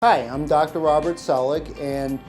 Hi, I'm Dr. Robert Selig, and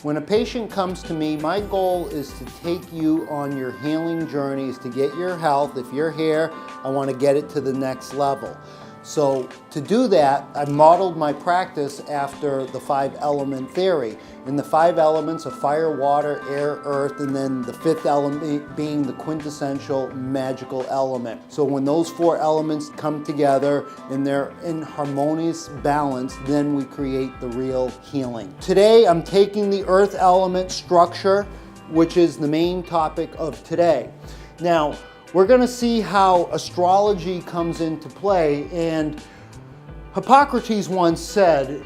when a patient comes to me, my goal is to take you on your healing journeys to get your health. If you're here, I want to get it to the next level. So to do that, I modeled my practice after the 5-element theory. And the 5 elements of fire, water, air, earth, and then the 5th element being the quintessential magical element. So when those 4 elements come together and they're in harmonious balance, then we create the real healing. Today I'm taking the earth element structure, which is the main topic of today. Now, we're going to see how astrology comes into play, and Hippocrates once said,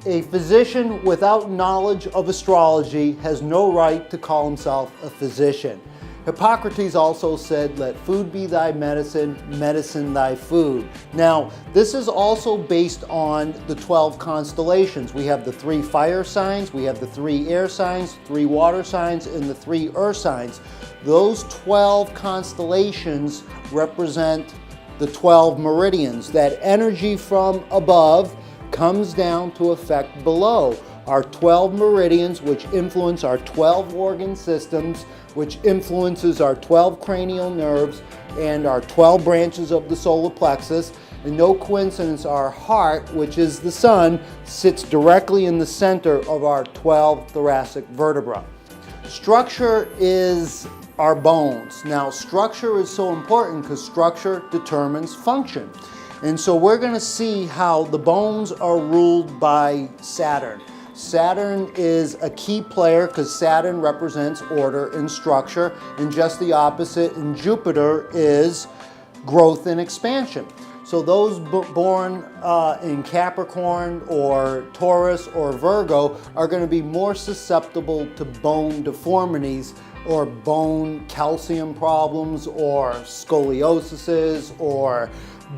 "A physician without knowledge of astrology has no right to call himself a physician." Hippocrates also said, "Let food be thy medicine, medicine thy food." Now, this is also based on the 12 constellations. We have the 3 fire signs, we have the 3 air signs, 3 water signs, and the 3 earth signs. Those 12 constellations represent the 12 meridians. That energy from above comes down to affect below. Our 12 meridians, which influence our 12 organ systems, which influences our 12 cranial nerves and our 12 branches of the solar plexus. And no coincidence, our heart, which is the sun, sits directly in the center of our 12 thoracic vertebrae. Structure is our bones. Now, structure is so important because structure determines function. And so we're going to see how the bones are ruled by Saturn. Saturn is a key player because Saturn represents order and structure, and just the opposite in Jupiter is growth and expansion. So those born in Capricorn or Taurus or Virgo are going to be more susceptible to bone deformities or bone calcium problems or scoliosis or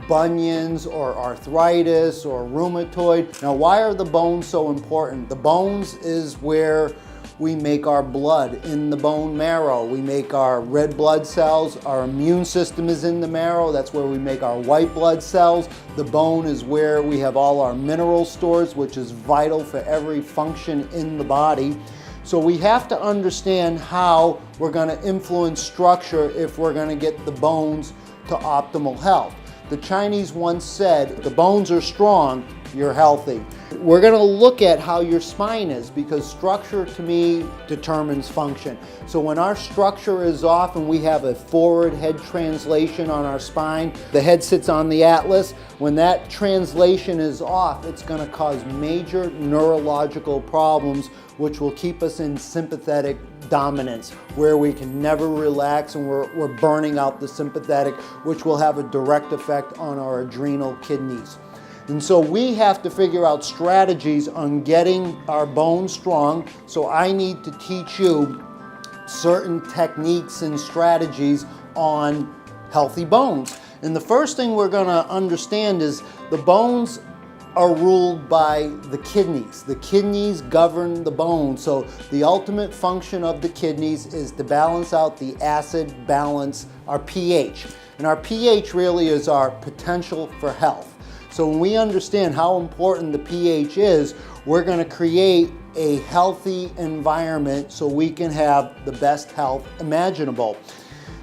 bunions or arthritis or rheumatoid. Now, why are the bones so important? The bones is where we make our blood, in the bone marrow. We make our red blood cells. Our immune system is in the marrow. That's where we make our white blood cells. The bone is where we have all our mineral stores, which is vital for every function in the body. So we have to understand how we're going to influence structure if we're going to get the bones to optimal health. The Chinese once said, "The bones are strong, you're healthy." We're going to look at how your spine is, because structure to me determines function. So when our structure is off and we have a forward head translation on our spine, the head sits on the atlas. When that translation is off, it's going to cause major neurological problems, which will keep us in sympathetic dominance, where we can never relax and we're burning out the sympathetic, which will have a direct effect on our adrenal kidneys. And so we have to figure out strategies on getting our bones strong. So I need to teach you certain techniques and strategies on healthy bones. And the first thing we're going to understand is the bones are ruled by the kidneys. The kidneys govern the bone. So the ultimate function of the kidneys is to balance out the acid balance, our pH. And our pH really is our potential for health. So when we understand how important the pH is, we're going to create a healthy environment so we can have the best health imaginable.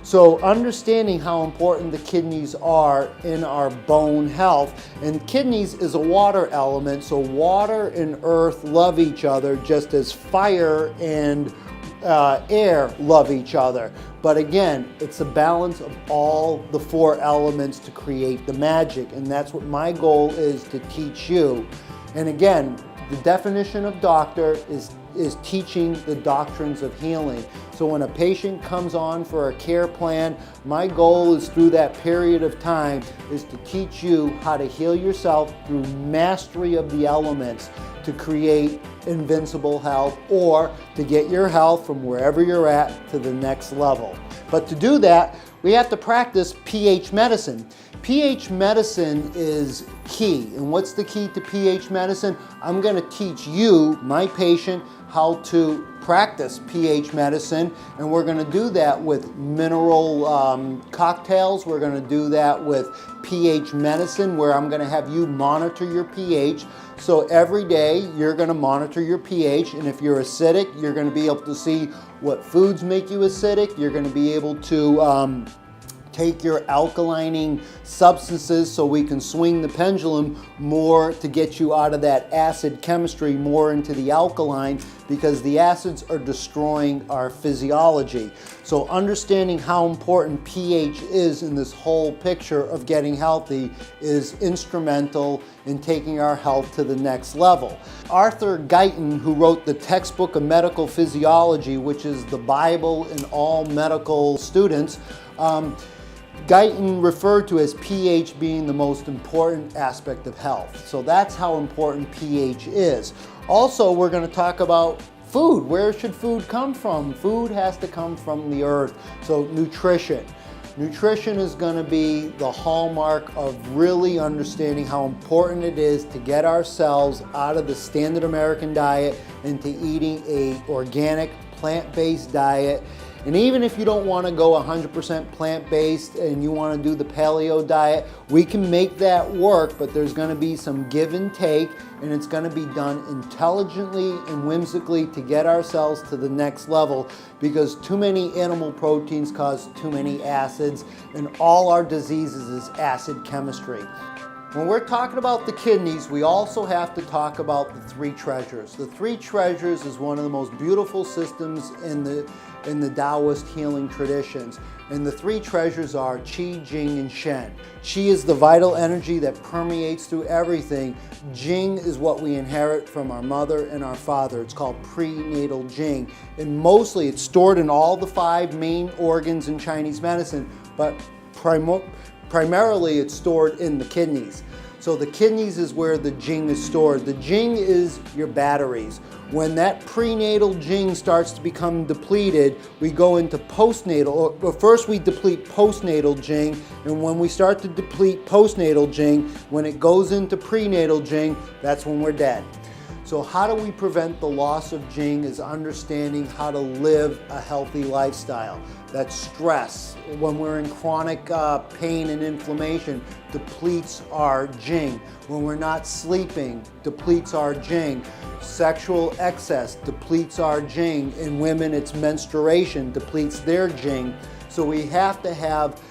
So understanding how important the kidneys are in our bone health, and kidneys is a water element, so water and earth love each other just as fire and air love each other. But again, it's a balance of all the 4 elements to create the magic, and that's what my goal is to teach you. And again, the definition of doctor is teaching the doctrines of healing. So when a patient comes on for a care plan, my goal is through that period of time is to teach you how to heal yourself through mastery of the elements to create invincible health, or to get your health from wherever you're at to the next level. But to do that, we have to practice pH medicine. pH medicine is key. And what's the key to pH medicine? I'm going to teach you, my patient, how to practice pH medicine, and we're going to do that with mineral cocktails. We're going to do that with pH medicine, where I'm going to have you monitor your pH. So every day you're going to monitor your pH, and if you're acidic, you're going to be able to see what foods make you acidic. You're going to be able to take your alkalining substances, so we can swing the pendulum more to get you out of that acid chemistry more into the alkaline, because the acids are destroying our physiology. So understanding how important pH is in this whole picture of getting healthy is instrumental in taking our health to the next level. Arthur Guyton, who wrote the textbook of medical physiology, which is the Bible in all medical students, Guyton referred to as pH being the most important aspect of health. So that's how important pH is. Also, we're going to talk about food. Where should food come from? Food has to come from the earth. So nutrition. Nutrition is going to be the hallmark of really understanding how important it is to get ourselves out of the standard American diet into eating an organic, plant-based diet. And even if you don't want to go 100% plant-based and you want to do the paleo diet, we can make that work, but there's going to be some give and take, and it's going to be done intelligently and whimsically to get ourselves to the next level, because too many animal proteins cause too many acids, and all our diseases is acid chemistry. When we're talking about the kidneys, we also have to talk about the three treasures. The three treasures is one of the most beautiful systems in the Taoist healing traditions. And the three treasures are Qi, Jing, and Shen. Qi is the vital energy that permeates through everything. Jing is what we inherit from our mother and our father. It's called prenatal Jing. And mostly it's stored in all the 5 main organs in Chinese medicine, but primarily it's stored in the kidneys. So the kidneys is where the Jing is stored. The Jing is your batteries. When that prenatal Jing starts to become depleted, we go into postnatal, or first we deplete postnatal Jing, and when we start to deplete postnatal Jing, when it goes into prenatal Jing, that's when we're dead. So how do we prevent the loss of Jing is understanding how to live a healthy lifestyle. That stress, when we're in chronic pain and inflammation, depletes our Jing. When we're not sleeping, depletes our Jing. Sexual excess depletes our Jing. In women, it's menstruation, depletes their Jing. So we have to have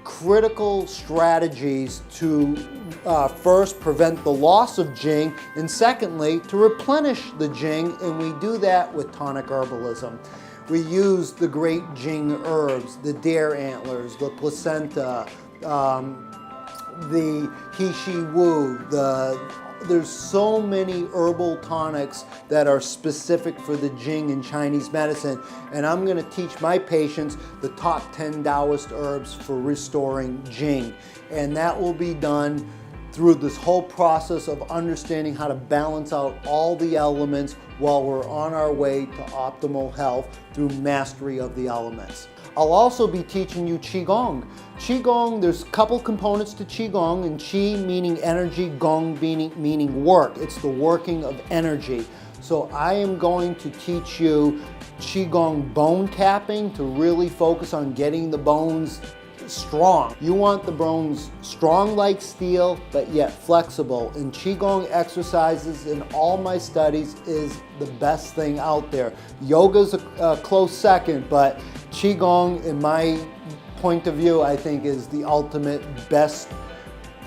critical strategies to first prevent the loss of Jing, and secondly, to replenish the Jing, and we do that with tonic herbalism. We use the great Jing herbs, the deer antlers, the placenta, the he, she, wu, there's so many herbal tonics that are specific for the Jing in Chinese medicine, and I'm going to teach my patients the top 10 Taoist herbs for restoring Jing, and that will be done through this whole process of understanding how to balance out all the elements while we're on our way to optimal health through mastery of the elements. I'll also be teaching you Qigong. Qigong, there's a couple components to Qigong, and Qi meaning energy, Gong meaning work. It's the working of energy. So I am going to teach you Qigong bone tapping to really focus on getting the bones strong. You want the bones strong like steel, but yet flexible. And Qigong exercises in all my studies is the best thing out there. Yoga's a close second, but Qigong, in my point of view, I think is the ultimate best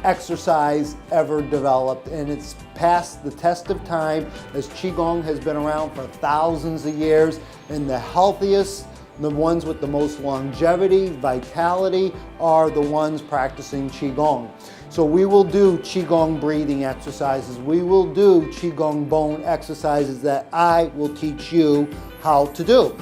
exercise ever developed, and it's passed the test of time, as Qigong has been around for thousands of years, and the healthiest, the ones with the most longevity, vitality, are the ones practicing Qigong. So we will do Qigong breathing exercises. We will do Qigong bone exercises that I will teach you how to do.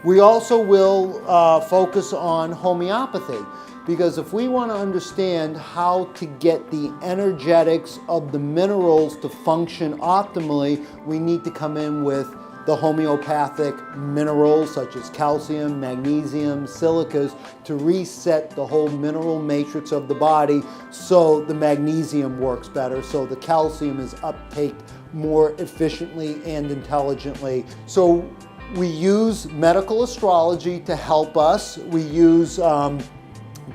We also will focus on homeopathy, because if we want to understand how to get the energetics of the minerals to function optimally, we need to come in with the homeopathic minerals such as calcium, magnesium, silicas to reset the whole mineral matrix of the body so the magnesium works better, so the calcium is uptaked more efficiently and intelligently. So we use medical astrology to help us. We use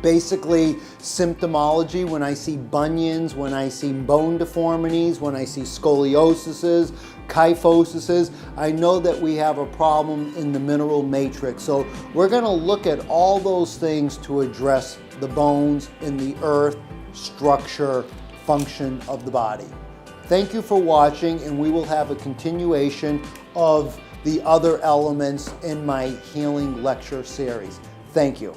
basically symptomology when I see bunions, when I see bone deformities, when I see scolioses, kyphoses. I know that we have a problem in the mineral matrix. So we're going to look at all those things to address the bones in the earth, structure, function of the body. Thank you for watching, and we will have a continuation of the other elements in my healing lecture series. Thank you.